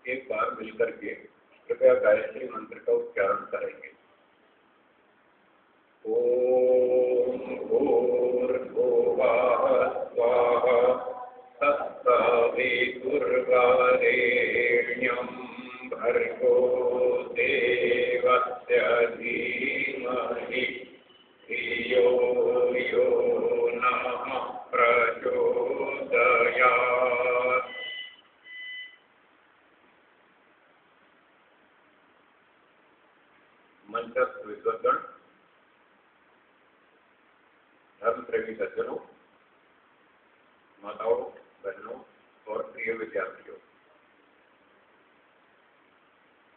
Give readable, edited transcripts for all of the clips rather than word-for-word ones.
एक बार मिलकर के कृपया गायत्री मंत्र का उच्चारण करेंगे। ओम भूर्भुवः स्वाहा तत्सवितुर्वरेण्यं भर्गो देवस्य धीमहि धियो यो नः प्रचोदयात्। मंत्रस्थ विद्वद्गण, धर्म प्रेमी सज्जनों, माताओं, बहनों और प्रिय विद्यार्थियों,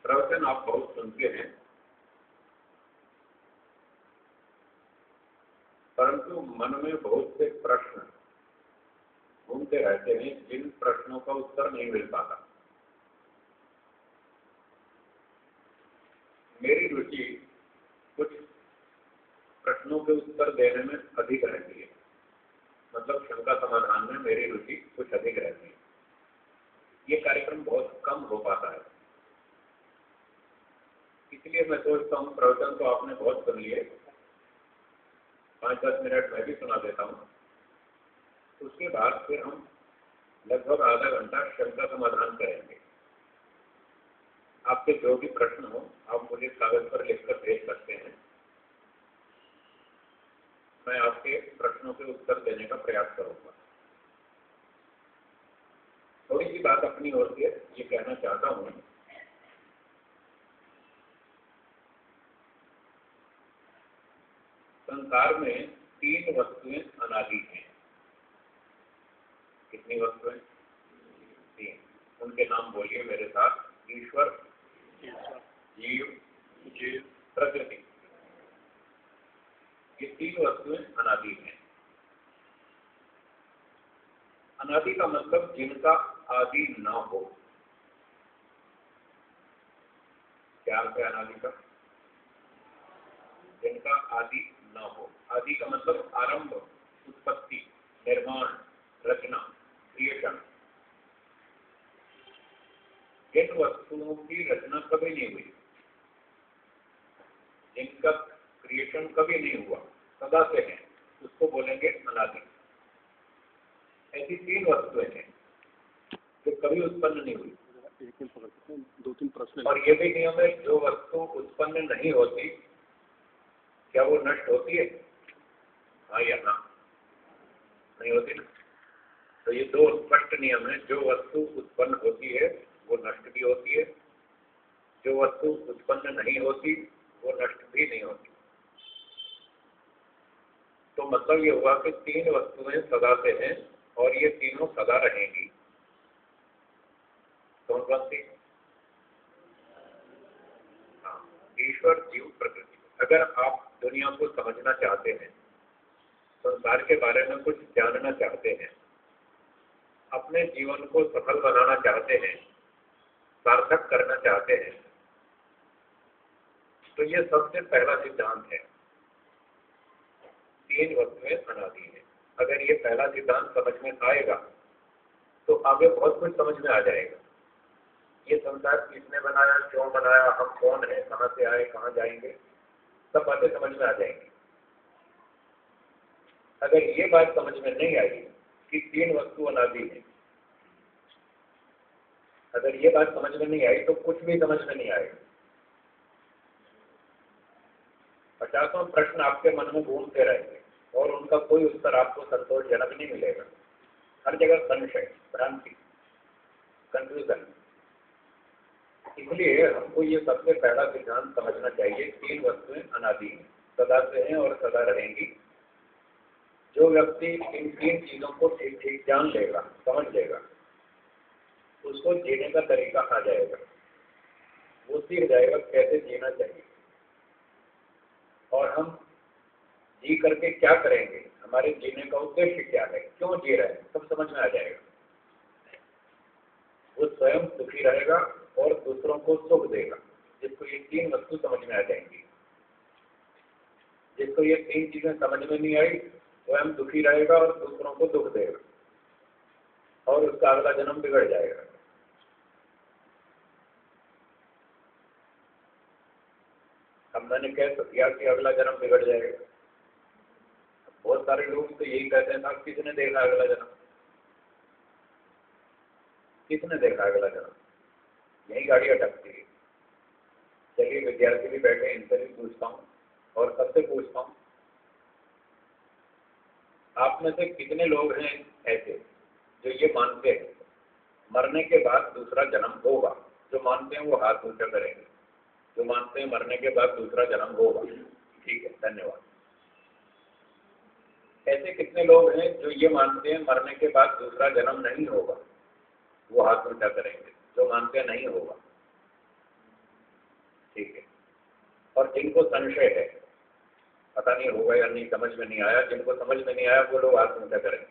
प्रवचन आप बहुत सुनते हैं, परंतु मन में बहुत से प्रश्न घूमते रहते हैं जिन प्रश्नों का उत्तर नहीं मिल पाता। मेरी रुचि कुछ प्रश्नों के उत्तर देने में अधिक रहती है, मतलब शंका समाधान में मेरी रुचि कुछ अधिक रहती है। ये कार्यक्रम बहुत कम हो पाता है, इसलिए मैं सोचता हूँ प्रवचन तो आपने बहुत सुन लिए, 5-10 मिनट मैं भी सुना देता हूँ, उसके बाद फिर हम लगभग आधा घंटा शंका समाधान करेंगे। आपके जो भी प्रश्न हो आप मुझे कागज पर लिखकर भेज सकते हैं, मैं आपके प्रश्नों के उत्तर देने का प्रयास करूंगा। थोड़ी सी बात अपनी ओर से ये कहना चाहता हूँ, संसार में 3 वस्तुएं अनादि हैं। कितनी वस्तुएं? 3। उनके नाम बोलिए मेरे साथ। ईश्वर, जीव, प्रकृति। ये 3 वस्तुएं अनादि हैं। अनादि का मतलब जिनका आदि न हो। क्या अर्थ है अनादि का? जिनका आदि न हो। आदि का मतलब आरंभ, उत्पत्ति, निर्माण, रचना, क्रिएशन। जिन वस्तुओं की रचना कभी नहीं हुई, जिनका क्रिएशन कभी नहीं हुआ, सदा से है, उसको बोलेंगे अनादि। ऐसी 3 वस्तुएं हैं जो कभी उत्पन्न नहीं हुई। 2-3 प्रश्न। और ये भी नियम है, जो वस्तु उत्पन्न नहीं होती क्या वो नष्ट होती है? हाँ या ना? नहीं होती ना। तो ये 2 स्पष्ट नियम है। जो वस्तु उत्पन्न होती है वो नष्ट भी होती है, जो वस्तु उत्पन्न नहीं होती वो नष्ट भी नहीं होती। तो मतलब ये हुआ कि 3 वस्तुएं सदा से हैं और ये तीनों सदा रहेंगी। कौन कौन सी? हाँ, ईश्वर, जीव, प्रकृति। अगर आप दुनिया को समझना चाहते हैं, संसार के बारे में कुछ जानना चाहते हैं, अपने जीवन को सफल बनाना चाहते हैं, सार्थक करना चाहते हैं, तो ये सबसे पहला सिद्धांत है, 3 वस्तुएं अनादि हैं। अगर ये पहला सिद्धांत समझ में आएगा तो आगे बहुत कुछ समझ में आ जाएगा। ये संसार किसने बनाया, क्यों बनाया, हम कौन है, कहाँ से आए, कहाँ जाएंगे, सब बातें समझ में आ जाएंगी। अगर ये बात समझ में नहीं आई कि 3 वस्तु अनादि है, अगर ये बात समझ में नहीं आई तो कुछ भी समझ में नहीं आएगा। 50 प्रश्न आपके मन में घूमते रहेंगे और उनका कोई उत्तर आपको संतोषजनक नहीं मिलेगा। हर जगह संशय, भ्रांति, कंफ्यूजन। इसलिए हमको ये सबसे पहला सिद्धांत समझना चाहिए, 3 वस्तुएं अनादि हैं, सदा से हैं और सदा रहेंगी। जो व्यक्ति इन 3 चीजों को ठीक ठीक जान लेगा, समझ लेगा, उसको जीने का तरीका आ जाएगा। वो सीख जाएगा कैसे जीना चाहिए और हम जी करके क्या करेंगे, हमारे जीने का उद्देश्य क्या है, क्यों जी रहे हैं, सब समझ में आ जाएगा। वो स्वयं सुखी रहेगा और दूसरों को सुख देगा, जिसको ये 3 वस्तु समझ में आ जाएंगी। जिसको ये 3 चीजें समझ में नहीं आई, स्वयं दुखी रहेगा और दूसरों को दुख देगा और उसका अगला जन्म बिगड़ जाएगा। अब मैंने कह तो दिया कि अगला जन्म बिगड़ जाएगा। बहुत सारे लोग तो यही कहते हैं, साहब किसने देखा अगला जन्म, किसने देखा अगला जन्म, यही गाड़ी अटकती है। चलिए विद्यार्थी भी बैठे, इनसे भी पूछता हूँ और सबसे पूछता हूँ, आप में से कितने लोग हैं ऐसे जो ये मानते हैं मरने के बाद दूसरा जन्म होगा? जो मानते हैं वो हाथ ऊंचा करेंगे, जो मानते हैं मरने के बाद दूसरा जन्म होगा। ठीक है, धन्यवाद। ऐसे कितने लोग हैं जो ये मानते हैं मरने के बाद दूसरा जन्म नहीं होगा? वो हाथ ऊंचा करेंगे, जो मानते हैं नहीं होगा। ठीक है। और जिनको संशय है, पता नहीं होगा या नहीं, समझ में नहीं आया, जिनको समझ में नहीं आया वो लोग हाथ ऊंचा करेंगे।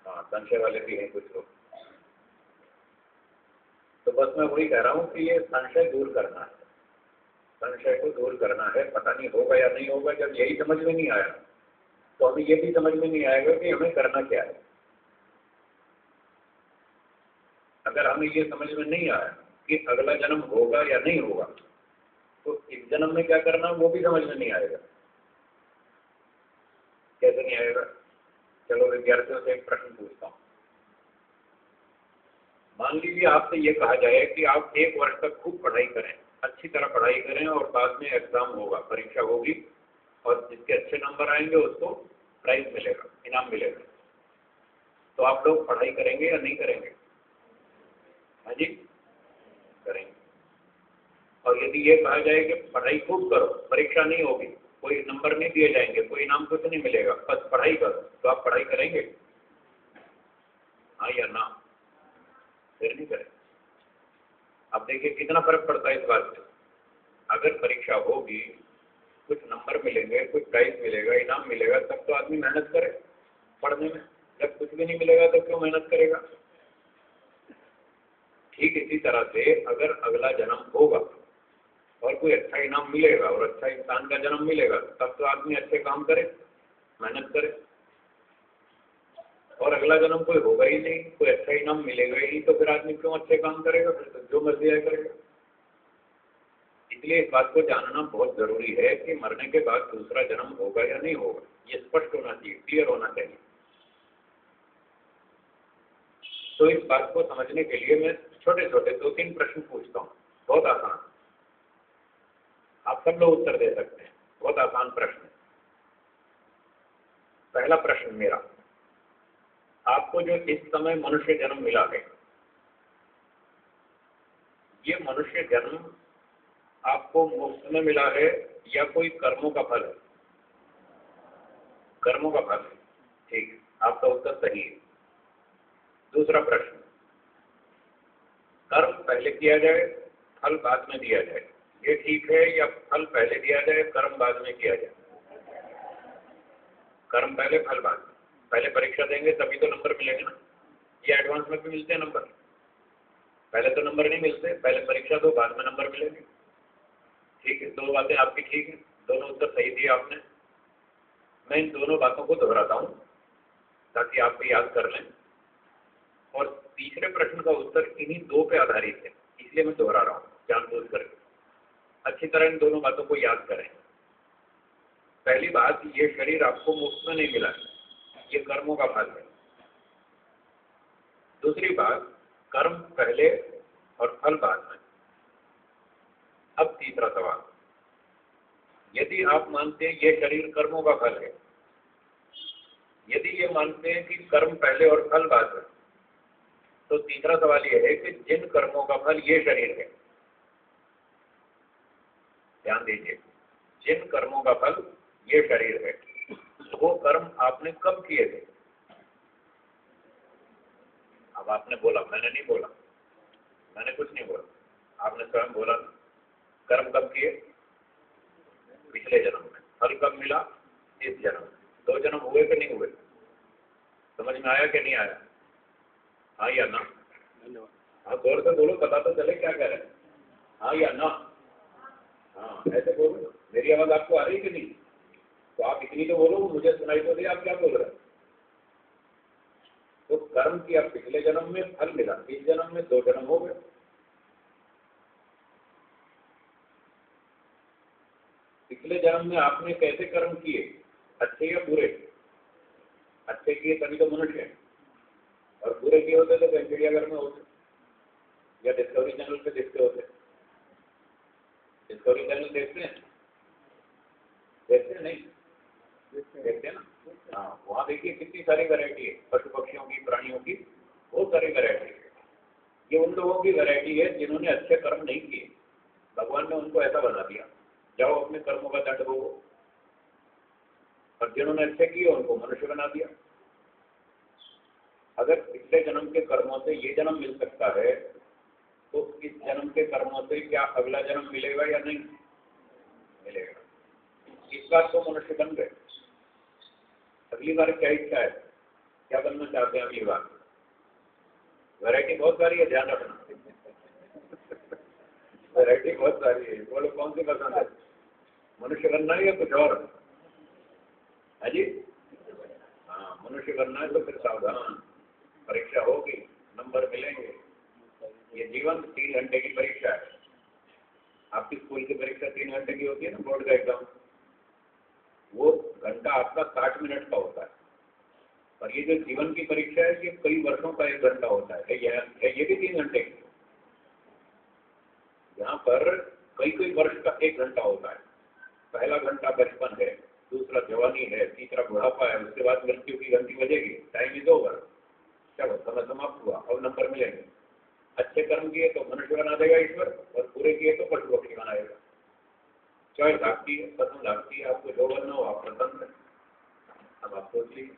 हाँ, संशय वाले भी हैं कुछ लोग। तो बस मैं वही कह रहा हूँ कि ये संशय दूर करना है, संशय को दूर करना है। पता नहीं होगा या नहीं होगा, जब यही समझ में नहीं आया तो हमें ये भी समझ में नहीं आएगा कि हमें करना क्या है। अगर हमें ये समझ में नहीं आया कि अगला जन्म होगा या नहीं होगा, तो इस जन्म में क्या करना वो भी समझ में नहीं आएगा। कैसे नहीं आएगा? चलो विद्यार्थियों से एक प्रश्न पूछता हूँ। मान लीजिए आपसे ये कहा जाए कि आप 1 वर्ष तक खूब पढ़ाई करें, अच्छी तरह पढ़ाई करें और बाद में एग्जाम होगा, परीक्षा होगी और जिसके अच्छे नंबर आएंगे उसको प्राइज मिलेगा, इनाम मिलेगा। तो आप लोग पढ़ाई करेंगे या नहीं करेंगे? हाँ जी, करेंगे। और यदि ये कहा जाए कि पढ़ाई खूब करो, परीक्षा नहीं होगी, कोई नंबर नहीं दिए जाएंगे, कोई इनाम कुछ नहीं मिलेगा, बस पढ़ाई करो, तो आप पढ़ाई करेंगे? हाँ या ना? फिर नहीं करें। अब देखिए कितना फर्क पड़ता है इस बात से। अगर परीक्षा होगी, कुछ नंबर मिलेंगे, कुछ प्राइज मिलेगा, इनाम मिलेगा, तब तो आदमी मेहनत करे पढ़ने में। जब कुछ भी नहीं मिलेगा तो क्यों मेहनत करेगा? ठीक इसी तरह से अगर अगला जन्म होगा और कोई अच्छा इनाम मिलेगा और अच्छा इंसान का जन्म मिलेगा, तब तो आदमी अच्छे काम करे, मेहनत करे। और अगला जन्म कोई होगा ही नहीं, कोई अच्छा इनाम मिलेगा ही नहीं, तो फिर आदमी क्यों अच्छे काम करेगा? फिर तो जो मर्जी आए करेगा। इसलिए इस बात को जानना बहुत जरूरी है कि मरने के बाद दूसरा जन्म होगा या नहीं होगा, ये स्पष्ट होना चाहिए, क्लियर होना चाहिए। तो इस बात को समझने के लिए मैं छोटे छोटे 2-3 प्रश्न पूछता हूँ, बहुत आसान, आप सब लोग उत्तर दे सकते हैं, बहुत आसान प्रश्न है। पहला प्रश्न मेरा, आपको जो इस समय मनुष्य जन्म मिला है, ये मनुष्य जन्म आपको मुफ्त में मिला है या कोई कर्मों का फल है? कर्मों का फल है। ठीक, आपका उत्तर सही है। दूसरा प्रश्न, कर्म पहले किया जाए, फल बाद में दिया जाए, ये ठीक है या फल पहले दिया जाए, कर्म बाद में किया जाए? कर्म पहले, फल बाद में। पहले परीक्षा देंगे तभी तो नंबर मिलेंगे ना, ये एडवांस में भी मिलते हैं नंबर, पहले तो नंबर नहीं मिलते, पहले परीक्षा दो बाद में नंबर मिलेंगे। ठीक है, 2 बातें आपकी ठीक है, दोनों उत्तर सही दिए आपने। मैं इन दोनों बातों को दोहराता हूँ ताकि आप भी याद कर लें, और तीसरे प्रश्न का उत्तर इन्हीं 2 पे आधारित है, इसलिए मैं दोहरा रहा हूँ जानबूझ करके। अच्छी तरह इन दोनों बातों को याद करें। पहली बात, ये शरीर आपको मुफ्त में नहीं मिला है, ये कर्मों का फल है। दूसरी बात, कर्म पहले और फल बाद में। अब तीसरा सवाल, यदि आप मानते हैं ये शरीर कर्मों का फल है, यदि ये मानते हैं कि कर्म पहले और फल बाद में, तो तीसरा सवाल यह है कि जिन कर्मों का फल ये शरीर है, ध्यान दीजिए, जिन कर्मों का फल ये शरीर है, वो कर्म आपने कब किए थे? अब आपने बोला, मैंने नहीं बोला, मैंने कुछ नहीं बोला, आपने स्वयं बोला। कर्म कब किए? पिछले जन्म में। फल कब मिला? इस जन्म में। 2 जन्म हुए कि नहीं हुए? समझ में आया कि नहीं आया? हाँ या ना? हाँ, जोर से बोलो, पता तो चले क्या कह रहे हैं। हाँ या ना? हाँ, ऐसे बोलो। मेरी आवाज आपको आ रही कि नहीं? तो आप इतनी तो बोलो, मुझे सुनाई तो दे आप क्या बोल रहे हैं। तो कर्म किया पिछले जन्म में, फल मिला इस जन्म में, 2 जन्म हो गए। पिछले जन्म में आपने कैसे कर्म किए, अच्छे या बुरे? अच्छे किए तभी तो मनुष्य है, और बुरे किए होते तो चिड़ियाघर में होते या डिस्कवरी चैनल पे देखते होते। डिस्कवरी चैनल देखते हैं? देखते हैं नहीं? देखते हैं ना? हाँ, वहाँ देखिए कितनी सारी वैरायटी है पशु पक्षियों की, प्राणियों की, बहुत सारी वैरायटी है। ये उन लोगों की वैरायटी है जिन्होंने अच्छे कर्म नहीं किए, भगवान ने उनको ऐसा बना दिया, जाओ अपने कर्मों का दंड भोगो। और जिन्होंने अच्छे किए उनको मनुष्य बना दिया। अगर पिछले जन्म के कर्मों से ये जन्म मिल सकता है तो इस जन्म के कर्मों से क्या अगला जन्म मिलेगा या नहीं मिलेगा? इस बार तो मनुष्य बन गए, अगली बार क्या इच्छा है, क्या बनना चाहते हैं अगली बार? वैरायटी बहुत सारी है, ध्यान रखना। वैरायटी बहुत सारी है, बोलो कौन सी पसंद है? मनुष्य बनना है या कुछ और? है जी? हाँ, मनुष्य बनना है तो फिर सावधान, परीक्षा होगी, नंबर मिलेंगे। ये जीवन 3 घंटे की परीक्षा है। आपकी स्कूल की परीक्षा 3 घंटे की होती है ना, बोर्ड का एग्जाम, वो घंटा आपका 60 मिनट का होता है। और ये जो जीवन की परीक्षा है ये कई वर्षों का 1 घंटा होता है। ये भी 3 घंटे की। यहाँ पर कई वर्ष का 1 घंटा होता है। पहला घंटा बचपन है, दूसरा जवानी है, तीसरा बुढ़ापा है, उसके बाद मृत्यु की घंटी बजेगी, टाइम इज ओवर, चलो समय समाप्त हुआ, अब नंबर मिलेंगे। अच्छे कर्म किए तो मनुष्य बना देगा ईश्वर, और बुरे किए तो पशु पक्षी बनाएगा। चॉइस आपकी है, पसंद आपकी है, आपको जो बनना हो आप पसंद है। अब आप सोच लीजिए।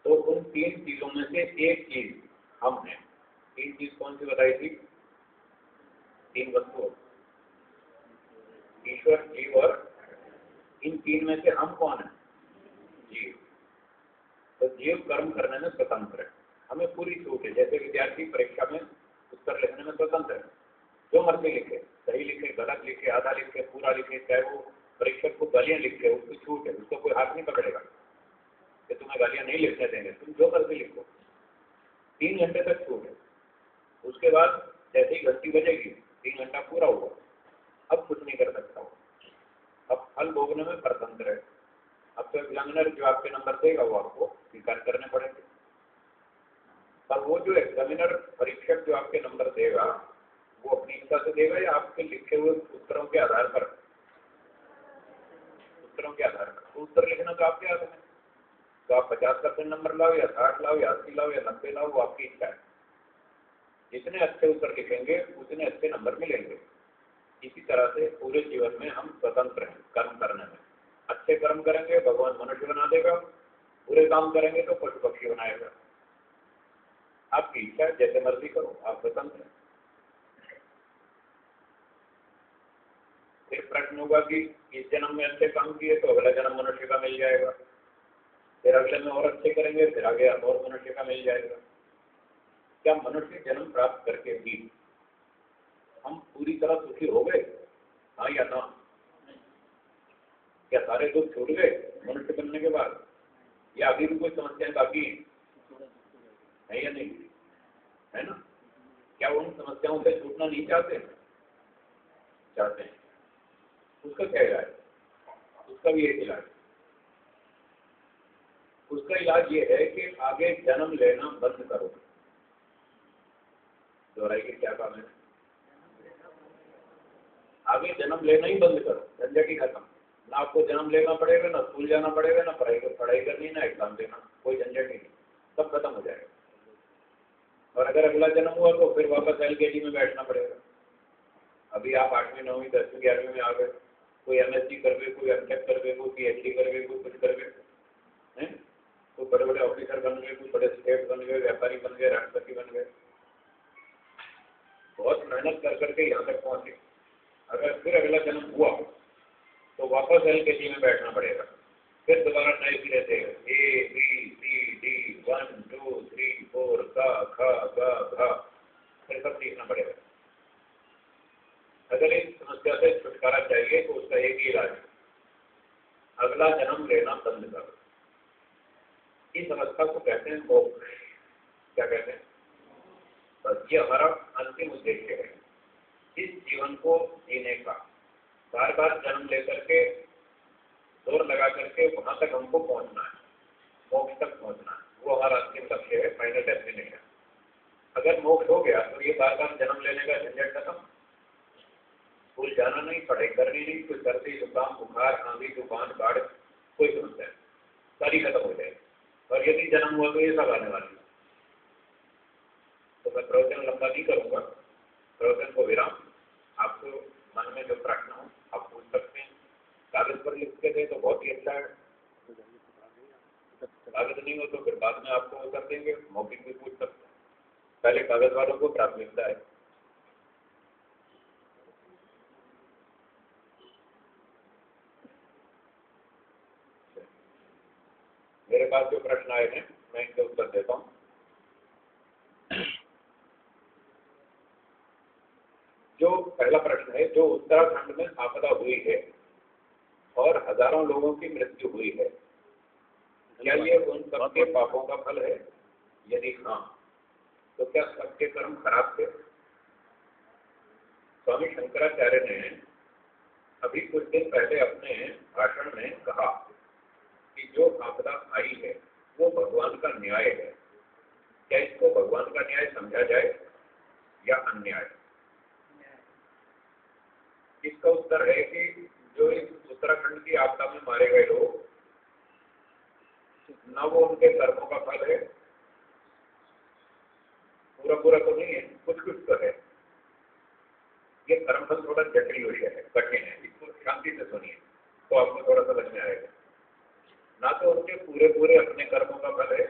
तो उन 3 चीजों में से एक चीज हम हैं। 3 चीज कौन सी बताई थी? 3 वस्तु, ईश्वर, जीव और इन 3 में से हम कौन है? जीव। तो जीव कर्म करने में स्वतंत्र है, हमें पूरी छूट है। जैसे विद्यार्थी परीक्षा में उत्तर लिखने में स्वतंत्र है, जो मर्जी लिखे, सही लिखे, गलत लिखे, आधा लिखे, पूरा लिखे, चाहे वो परीक्षक को गालियां लिखे, उसकी छूट है, उसको कोई हाथ नहीं पकड़ेगा कि तुम्हें गालियां नहीं लिखने देंगे, तुम जो मर्जी लिखो। 3 घंटे तक छूट है। उसके बाद जैसे ही घंटी बजेगी 3 घंटा पूरा हुआ, अब कुछ नहीं कर सकता हो, अब फल भोगने में स्वतंत्र है। अब तो एग्जामिनर जो आपके नंबर देगा वो आपको स्वीकार करने पड़ेंगे। और वो जो एग्जामिनर, परीक्षक जो आपके नंबर देगा वो अपनी इच्छा से देगा या आपके लिखे हुए उत्तरों के आधार पर? उत्तरों के आधार पर। तो उत्तर लिखना तो आपके हाथ में, तो आप 50% नंबर लाओ या 60 लाओ या 80 लाओ या 90 लाओ, वो आपकी इच्छा है। जितने अच्छे उत्तर लिखेंगे उतने अच्छे नंबर मिलेंगे। इसी तरह से पूरे जीवन में हम स्वतंत्र हैं कर्म करने में। अच्छे कर्म करेंगे भगवान मनुष्य बना देगा, बुरे काम करेंगे तो पशु पक्षी बनाएगा। आपकी इच्छा, जैसे मर्जी करो, आप स्वतंत्र हैं। फिर प्रश्न होगा कि इस जन्म में अच्छे काम किए तो अगला जन्म मनुष्य का मिल जाएगा, फिर अगले में और अच्छे करेंगे, फिर आगे और मनुष्य का मिल जाएगा। क्या मनुष्य जन्म प्राप्त करके भी हम पूरी तरह सुखी हो गए? हाँ या ना? क्या सारे दुख छूट गए मनुष्य बनने के बाद, या अभी भी कोई समस्याएं बाकी है या नहीं? है ना? क्या उन समस्याओं से छूटना नहीं चाहते? चाहते हैं। उसका क्या इलाज? उसका भी एक इलाज। उसका इलाज ये है कि आगे जन्म लेना बंद करो। दोहराइए, क्या काम है? आगे जन्म लेना ही बंद करो, झंझट ही खत्म। ना आपको जन्म लेना पड़ेगा, ना स्कूल जाना पड़ेगा, ना पढ़ाई करनी, ना एग्जाम देना, कोई झंझट ही नहीं, सब खत्म हो जाएगा। और अगर अगला जन्म हुआ तो फिर वापस LKG में बैठना पड़ेगा। अभी आप 8वीं 9वीं 10वीं 11वीं में आ गए, कोई MSc कर गए, कोई MTech कर गए, कोई PhD कर गए, कोई कुछ कर गए, हैं? कोई बड़े बड़े ऑफिसर बन गए, कोई बड़े सेठ बन गए, व्यापारी बन गए, राष्ट्रपति बन गए, बहुत मेहनत कर करके यहाँ तक पहुँचे। अगर फिर अगला जन्म हुआ तो वापस LKG में बैठना पड़ेगा, फिर दोबारा नए सिरे से ABCD 1 2 3 4 क ख ग घ फिर सब सीखना पड़ेगा। अगर इस समस्या से छुटकारा चाहिए तो उसका एक ही इलाज है, अगला जन्म लेना बंद करो। इस अवस्था को कहते हैं मोक्ष। क्या कहते हैं? बस ये हमारा अंतिम उद्देश्य है, इस जीवन को जीने का, बार बार जन्म लेकर के जोर लगा करके वहां तक हमको पहुंचना है, मोक्ष तक पहुंचना है, वो हमारा अंतिम लक्ष्य है, फाइनल डेस्टिनेशन। अगर मोक्ष हो गया तो ये बार बार जन्म लेने का झंझट खत्म, स्कूल जाना नहीं, पढ़ाई करनी नहीं, कोई सर्दी जुकाम बुखार आंधी तूफान बाढ़ कोई समस्या सारी खत्म हो जाएगी। और यदि जन्म हुआ तो ये सब आने वाली। तो मैं प्रवचन लंबा नहीं करूंगा, प्रवचन को विराम। आपको मन में जो प्रश्न हो आप पूछ सकते हैं, कागज पर लिख के दे तो बहुत ही अच्छा है, कागज नहीं हो तो फिर बाद में आपको वो कर देंगे, मौखिक भी पूछ सकते हैं। पहले कागज वालों को प्राथमिकता है। मेरे पास जो प्रश्न आए हैं मैं इनके उत्तर देता हूँ। जो पहला प्रश्न है, जो उत्तराखंड में आपदा हुई है और हजारों लोगों की मृत्यु हुई है, क्या ये उन सबके पापों का फल है? यदि हाँ तो क्या सबके कर्म खराब थे? स्वामी शंकराचार्य ने अभी कुछ दिन पहले अपने भाषण में कहा कि जो आपदा आई है वो भगवान का न्याय है। क्या इसको भगवान का न्याय समझा जाए या अन्याय? इसका उत्तर है कि जो इस उत्तराखंड की आपदा में मारे गए लोग, न वो उनके कर्मों का फल है, पूरा पूरा तो नहीं है, कुछ कुछ तो है। ये कर्मफल थोड़ा जटिल विषय है, कठिन है, इसको शांति से सुनिए तो आपको थोड़ा समझ में आएगा। ना तो उनके पूरे पूरे अपने कर्मों का फल है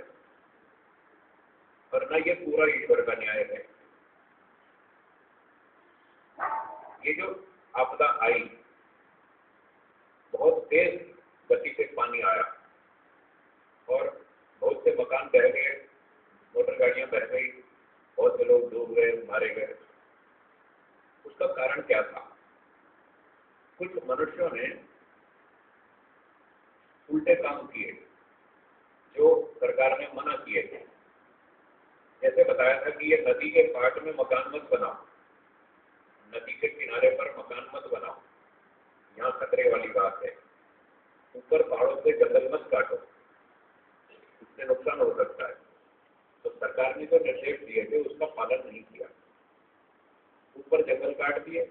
और न ये पूरा ईश्वर का न्याय है। ये जो आपदा आई, बहुत तेज गति से पानी आया और बहुत से मकान बह गए, मोटर गाड़ियां बह गई, बहुत से लोग डूब गए, मारे गए। उसका कारण क्या था? कुछ मनुष्यों ने उल्टे काम किए जो सरकार ने मना किए थे। जैसे बताया था कि ये नदी के पाट में मकान मत बनाओ, नदी के किनारे पर मकान मत बनाओ, यहाँ खतरे वाली बात है। ऊपर पहाड़ों से जंगल मत काटो, इससे नुकसान हो सकता है। तो सरकार ने जो निर्देश दिए थे उसका पालन नहीं किया, ऊपर जंगल काट दिए।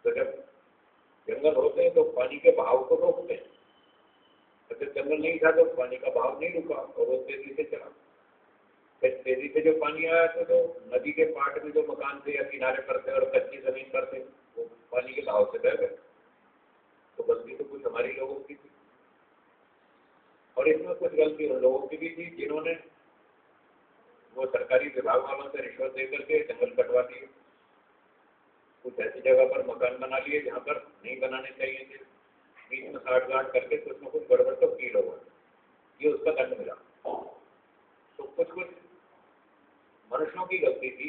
तो जब जंगल होते हैं तो पानी के बहाव को रोकते हैं। अगर जंगल नहीं था तो पानी का बहाव नहीं रुका और वो तेजी से चला। फिर तेजी से जो पानी आया तो जो नदी के पाट में जो मकान थे या किनारे पर थे और कच्ची जमीन पर थे, वो पानी के बहाव से बह गए। तो गलती तो कुछ हमारी लोगों की थी और इसमें कुछ गलती उन लोगों की भी थी जिन्होंने वो सरकारी विभाग वालों से रिश्वत देकर के जंगल कटवा दिए। कुछ ऐसी जगह पर मकान बना लिए जहाँ पर नहीं बनाने चाहिए थे, बीच में साठ गांठ करके कुछ न कुछ गड़बड़ तो की लोगों ने, ये उसका दंड मिला। तो कुछ कुछ मनुष्यों की गलती थी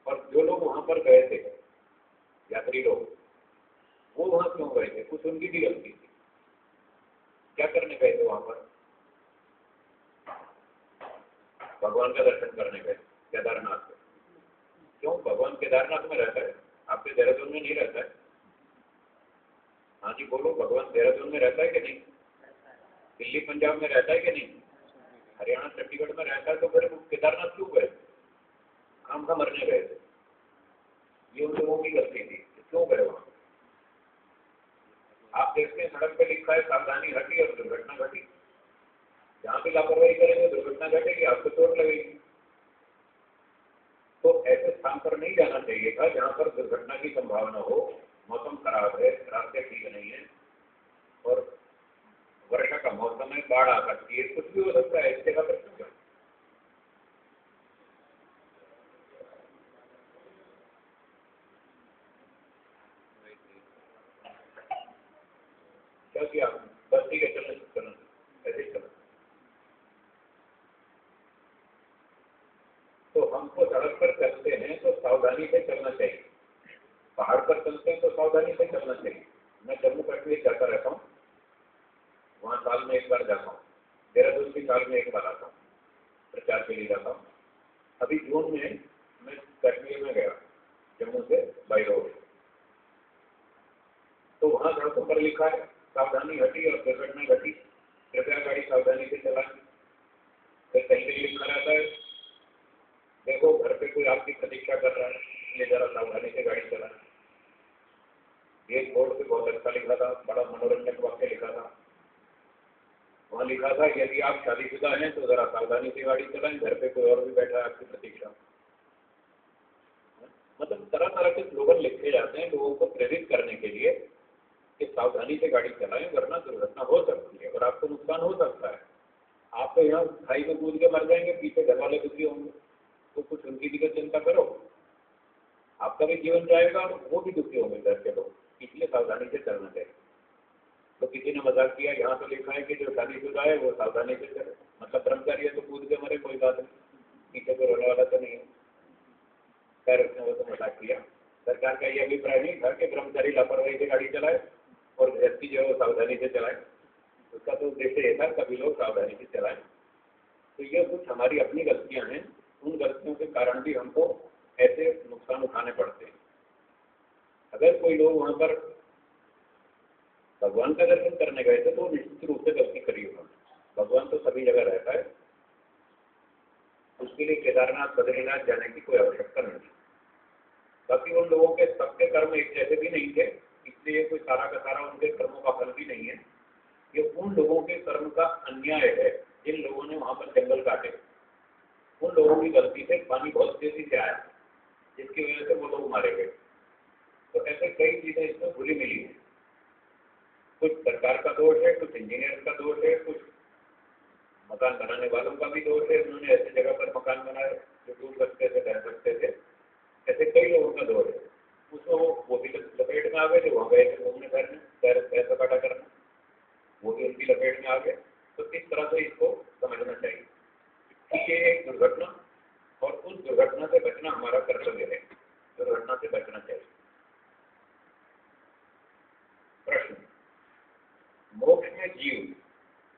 और जो लोग वहां पर गए थे, यात्री लोग, वो वहां क्यों गए थे? कुछ उनकी भी गलती थी। क्या करने गए थे वहां पर? भगवान का दर्शन करने गए केदारनाथ में। क्यों? भगवान केदारनाथ में रहता है, आपके देहरादून में नहीं रहता है? हाँ जी बोलो, भगवान देहरादून में रहता है कि नहीं? दिल्ली पंजाब में रहता है कि नहीं? हरियाणा चंडीगढ़ में रहता है, तो फिर केदारनाथ क्यों गए? काम का मरने गए थे। ये उन लोगों की गलती थी, क्यों गए वहां? आप देखते हैं सड़क पे लिखा है सावधानी हटी और दुर्घटना घटी। जहां भी लापरवाही करेंगे दुर्घटना घटेगी, आपको चोट लगेगी। तो ऐसे स्थान पर नहीं जाना चाहिए था जहां पर दुर्घटना की संभावना हो, मौसम खराब है, रास्ते ठीक नहीं है और वर्षा का मौसम है, बाढ़ आ सकती है, कुछ भी हो सकता है। इस जगह पर क्यों? क्या किया? बस ठीक है, चलना ऐसे ही चलना। तो हमको सड़क पर चलते हैं तो सावधानी से चलना चाहिए, पहाड़ पर चलते हैं तो सावधानी से चलना चाहिए। मैं जम्मू कश्मीर जाता रहता हूँ, वहाँ साल में एक बार जाता हूँ। देहरादून भी साल में एक बार आता हूँ, प्रचार के लिए जाता हूँ। अभी जून में मैं कश्मीर में गया, जम्मू से बाई रोड। तो वहाँ सड़कों पर लिखा है सावधानी हटी और दुर्घटना घटी, कृपया गाड़ी सावधानी से चलाएं। फिर कहीं कहीं लिखा रहता है देखो घर पे कोई आपकी प्रतीक्षा कर रहा है, इसलिए जरा सावधानी से गाड़ी चलाएं। एक बोर्ड पे बहुत अच्छा लिखा था, बड़ा मनोरंजक वाक्य लिखा था। वहाँ लिखा था यदि आप शादीशुदा हैं तो जरा सावधानी से गाड़ी चलाएं, घर पे कोई और भी बैठा है आपकी प्रतीक्षा। मतलब तरह तरह के स्लोगन लिखे जाते हैं लोगों को प्रेरित करने के लिए कि सावधानी से गाड़ी चलाएं वरना दुर्घटना हो सकती है और आपको नुकसान हो सकता है। आप तो यहाँ खाई में कूद के मर जाएंगे, पीछे घर वाले दुखी होंगे, तो कुछ उनकी भी तो चिंता करो, आपका भी जीवन जाएगा और वो भी दुखी होंगे घर के लोग, इसलिए सावधानी से चलना चाहिए। तो किसी ने मजाक किया यहाँ तो लिखा है कि जो शादीशुदा है वो सावधानी से चले, मतलब ब्रह्मचारी है तो कूद के मरे, कोई बात नहीं, पीछे कोई रोने वाला तो नहीं है। खैर उसने वो तो मजाक किया। सरकार का ये अभिप्राय नहीं था कि ब्रह्मचारी लापरवाही से गाड़ी चलाए और व्यक्ति जो है वो सावधानी से चलाए, उसका तो उद्देश्य ये था सभी लोग सावधानी से चलाएं। तो ये कुछ हमारी अपनी गलतियां हैं, उन गलतियों के कारण भी हमको ऐसे नुकसान उठाने पड़ते हैं। अगर कोई लोग वहाँ पर भगवान का दर्शन करने गए थे तो निश्चित रूप से गलती करी उन्होंने। भगवान तो सभी जगह रहता है, उसके लिए केदारनाथ बद्रीनाथ जाने की कोई आवश्यकता नहीं। बाकी उन लोगों के सबके कर्म एक जैसे भी नहीं थे, इसलिए कोई सारा का सारा उनके कर्मों का फल भी नहीं है। ये उन लोगों के कर्म का अन्याय है जिन लोगों ने वहां पर जंगल काटे। उन लोगों की गलती से पानी बहुत तेजी से आया जिसकी वजह से वो लोग मारे गए। तो ऐसे कई चीजें इसमें भूली मिली है। कुछ सरकार का दोष है, कुछ इंजीनियर का दोष है, कुछ मकान बनाने वालों का भी दोष है, उन्होंने ऐसी जगह पर मकान बनाए जो डूब सकते थे, रह सकते थे। ऐसे कई लोगों का दोष है। उसमें वो भी लपेट में आ गए जो वहाँ गए थे घूमने फिरने, पैर सपाटा करना, वो भी उनकी लपेट में आ गए। तो इस तरह से इसको समझना चाहिए कि ये एक दुर्घटना और उस दुर्घटना से बचना हमारा कर्तव्य है। दुर्घटना से बचना चाहिए। प्रश्न, मोक्ष में जीव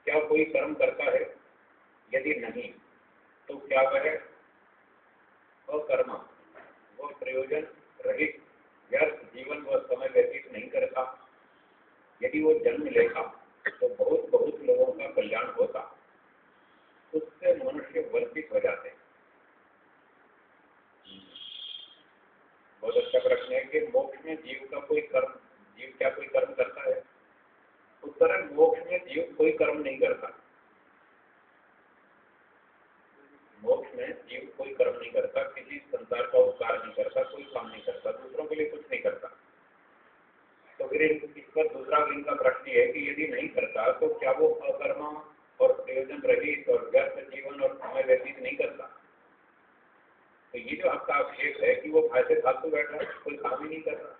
क्या कोई कर्म करता है? यदि नहीं तो क्या वह अकर्मा व प्रयोजन रहित व्यर्थ जीवन व समय व्यतीत नहीं करता? यदि वो जन्म लेता तो बहुत बहुत लोगों का कल्याण होता, उससे मनुष्य वंचित हो जाते। बहुत अच्छा प्रश्न है कि मोक्ष में जीव क्या कोई कर्म करता है? उत्तर है मोक्ष में जीव कोई कर्म नहीं करता। मोक्ष में जीव कोई कर्म नहीं करता, किसी संसार का उपकार नहीं करता, कोई काम नहीं करता, दूसरों के लिए कुछ नहीं करता। तो फिर इस पर दूसरा इनका प्रश्न है कि यदि नहीं करता तो क्या वो अकर्मा और प्रयोजन रहित और व्यर्थ जीवन और समय व्यतीत नहीं करता? तो ये जो आपका आक्षेप है कि वो फायदे फालतू बैठा है, कोई काम ही नहीं कर रहा,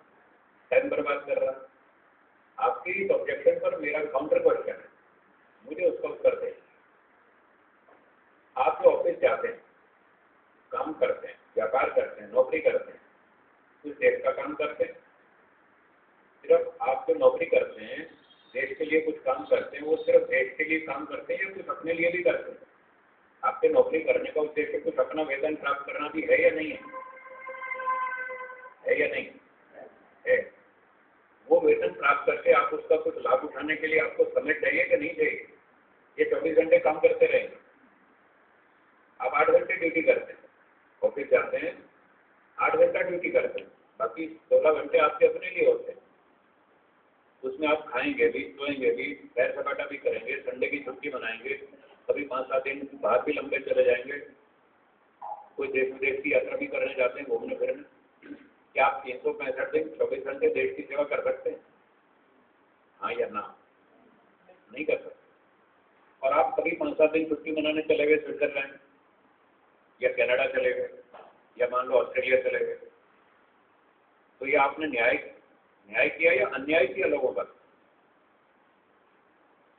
टाइम बर्बाद कर रहा, आपके इस ऑब्जेक्शन पर मेरा काउंटर क्वेश्चन है, मुझे उसका उत्तर दें। आप जो ऑफिस जाते हैं, काम करते हैं, व्यापार करते हैं, नौकरी करते हैं, कुछ देश का काम करते हैं। सिर्फ आप जो नौकरी करते हैं, देश के लिए कुछ काम करते हैं, वो सिर्फ देश के लिए काम करते हैं या कुछ अपने लिए भी करते हैं? आपके नौकरी करने का उद्देश्य कुछ अपना वेतन प्राप्त करना भी है या नहीं है? है या नहीं है? वो वेतन प्राप्त करके आप उसका कुछ लाभ उठाने के लिए आपको समय चाहिए कि नहीं चाहिए? ये 24 घंटे काम करते रहेंगे। आप 8 घंटे ड्यूटी करते हैं, ऑफिस जाते हैं, 8 घंटा ड्यूटी करते हैं, बाकी 16 घंटे आपके अपने लिए होते हैं। उसमें आप खाएंगे भी, सोएंगे भी, पैर सपाटा भी करेंगे, संडे की छुट्टी मनाएंगे, कभी 5-7 दिन बाहर भी लंबे चले जाएंगे, कोई देश विदेश की यात्रा भी करने जाते हैं घूमने फिरने। क्या आप 365 दिन 24 घंटे देश की सेवा कर सकते हैं? हाँ या ना? नहीं कर सकते। और आप कभी 5-7 दिन छुट्टी मनाने चले गए स्विट्जरलैंड या कनाडा चले गए या मान लो ऑस्ट्रेलिया चले गए, तो ये आपने न्याय किया या अन्याय किया लोगों पर?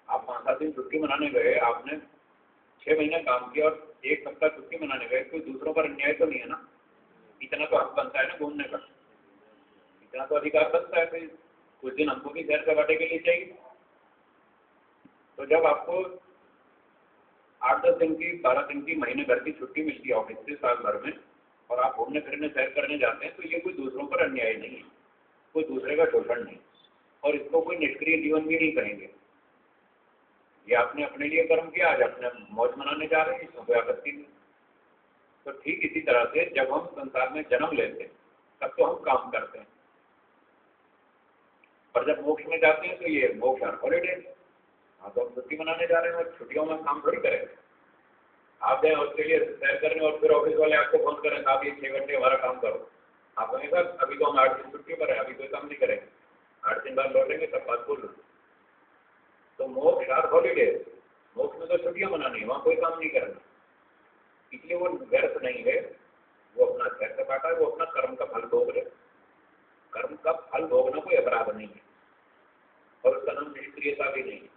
आप 5-7 दिन छुट्टी मनाने गए, आपने 6 महीने काम किया और 1 सप्ताह छुट्टी मनाने गए, कोई दूसरों पर अन्याय तो नहीं है ना? इतना तो हक बनता है ना घूमने का, इतना तो अधिकार बनता है, फिर कुछ दिन हमको भी सैर सपाटे के लिए चाहिए। तो जब आपको 8-10 दिन की, 12 दिन की, महीने भर की छुट्टी मिलती है ऑफिस से साल भर में, और आप घूमने फिरने सैर करने जाते हैं, तो ये कोई दूसरों पर अन्याय नहीं है, कोई दूसरे का शोषण नहीं। और इसको कोई निष्क्रिय जीवन भी नहीं कहेंगे। ये आपने अपने लिए कर्म किया, आज अपने मौज मनाने जा रहे हैं, इसमें कोई आपत्ति नहीं। तो ठीक इसी तरह से जब हम संसार में जन्म लेते हैं तब तो हम काम करते हैं, और जब मोक्ष में जाते हैं तो ये मोक्ष और हॉलीडे, हाँ तो हम छुट्टी मनाने जा रहे हैं और छुट्टियों में काम थोड़ी करेंगे। आप जाए ऑस्ट्रेलिया से सैर करने और फिर ऑफिस वाले आपको फोन करें आप ये 6 घंटे हमारा काम करो, आप कहेंगे सर अभी तो हम 8 दिन छुट्टी पर है, अभी कोई काम नहीं करेंगे, 8 दिन बाद लौटेंगे तब बात बोल। तो मोक्ष और हॉलीडे, मोक्ष में तो छुट्टियां मनानी है, वहाँ कोई काम नहीं करना, इसलिए वो व्यर्थ नहीं है, वो अपना शहर से काटा है, वो अपना कर्म का फल भोग रहे। कर्म का फल भोगना कोई अपराध नहीं है और उसका नाम निष्क्रियता भी नहीं है।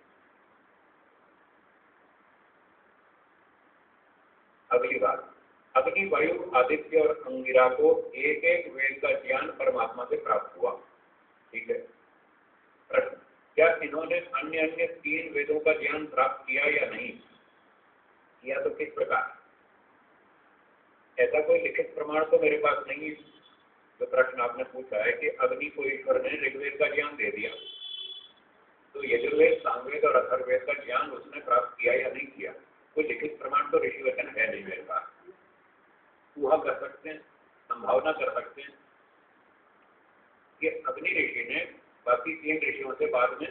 अगली बात, अग्नि, वायु, आदित्य और अंगिरा को एक एक वेद का ज्ञान परमात्मा से प्राप्त हुआ। ठीक है, प्रश्न, क्या इन्होंने अन्य अन्य 3 वेदों का ज्ञान प्राप्त किया या नहीं किया, तो किस प्रकार? ऐसा कोई लिखित प्रमाण तो मेरे पास नहीं है। तो प्रश्न आपने पूछा है कि अग्नि को ईश्वर ने ऋग्वेद का ज्ञान दे दिया, तो यजुर्वेद, सामवेद और अथर्ववेद का ज्ञान उसने प्राप्त किया या नहीं किया? कोई लिखित प्रमाण तो ऋषि वचन है नहीं मेरे पास। ऊहा कर सकते हैं, संभावना कर सकते हैं कि अग्नि ऋषि ने बाकी 3 ऋषियों से बाद में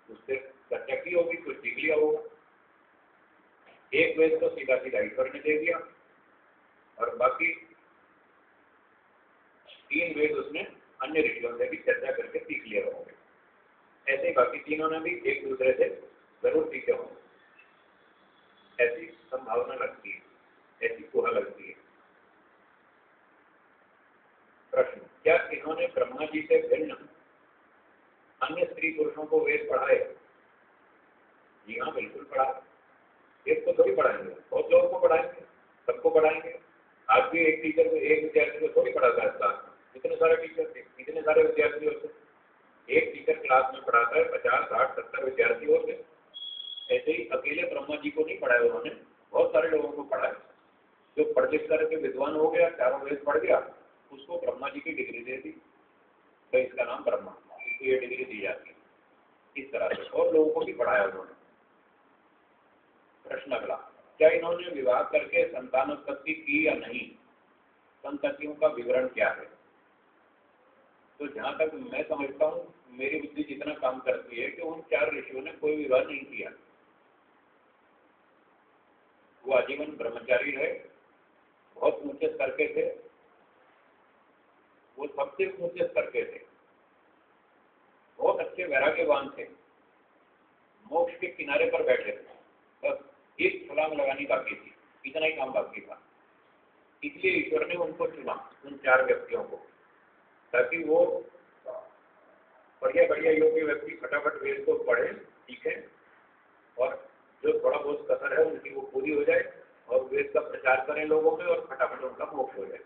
उससे चर्चा की होगी, कुछ सीख लिया होगा। एक वेद तो सीधा सीधा ईश्वर ने दे दिया और बाकी 3 वेद उसने अन्य ऋषियों से भी चर्चा करके सीख लिया होंगे। ऐसे बाकी तीनों ने भी एक दूसरे से जरूर सीखे होंगे, ऐसी संभावना लगती है, ऐसी गुहा लगती है। प्रश्न, क्या इन्होंने ब्रह्मा जी से भिन्न अन्य स्त्री पुरुषों को वेद पढ़ाए? जी हाँ, बिल्कुल पढ़ाए। एक को थोड़ी पढ़ाएंगे, बहुत लोगों को पढ़ाएंगे, सबको पढ़ाएंगे। आज भी एक टीचर को, एक विद्यार्थी को थोड़ी पढ़ाता है क्लास में, इतने सारे टीचर थे, इतने सारे विद्यार्थी होते, एक टीचर क्लास में पढ़ाता है, 50, 60, 70 विद्यार्थी होते। ऐसे ही अकेले ब्रह्मा जी को नहीं पढ़ाया उन्होंने, बहुत सारे लोगों को पढ़ाया। जो पढ़ लिख करके विद्वान हो गया, 4 वेद पढ़ गया, उसको ब्रह्मा जी की डिग्री दे दी, तो इसका नाम ब्रह्मा, इसको ये डिग्री दी जाती है। इस तरह से और लोगों को भी पढ़ाया उन्होंने। प्रश्न अगला, क्या इन्होंने विवाह करके संतानोत्पत्ति की या नहीं? संततियों का विवरण क्या है? तो जहां तक मैं समझता हूँ, मेरी बुद्धि जितना काम करती है कि उन 4 ऋषियों ने कोई विवाह नहीं किया, वो आजीवन ब्रह्मचारी रहे, बहुत ऊंचे स्तर के थे, वो सबसे ऊंचे स्तर के थे, बहुत अच्छे वैराग्यवान थे, मोक्ष के किनारे पर बैठे थे, बस एक छलांग लगानी बाकी थी, इतना ही काम बाकी था। इसलिए ईश्वर ने उनको चुना, उन 4 व्यक्तियों को, ताकि वो बढ़िया बढ़िया योग्य व्यक्ति फटाफट वेद को पढ़े, सीखे, और जो थोड़ा बहुत कसर है उनकी वो पूरी हो जाए और वेद का प्रचार करें लोगों में और फटाफट उनका मोक्ष हो जाए।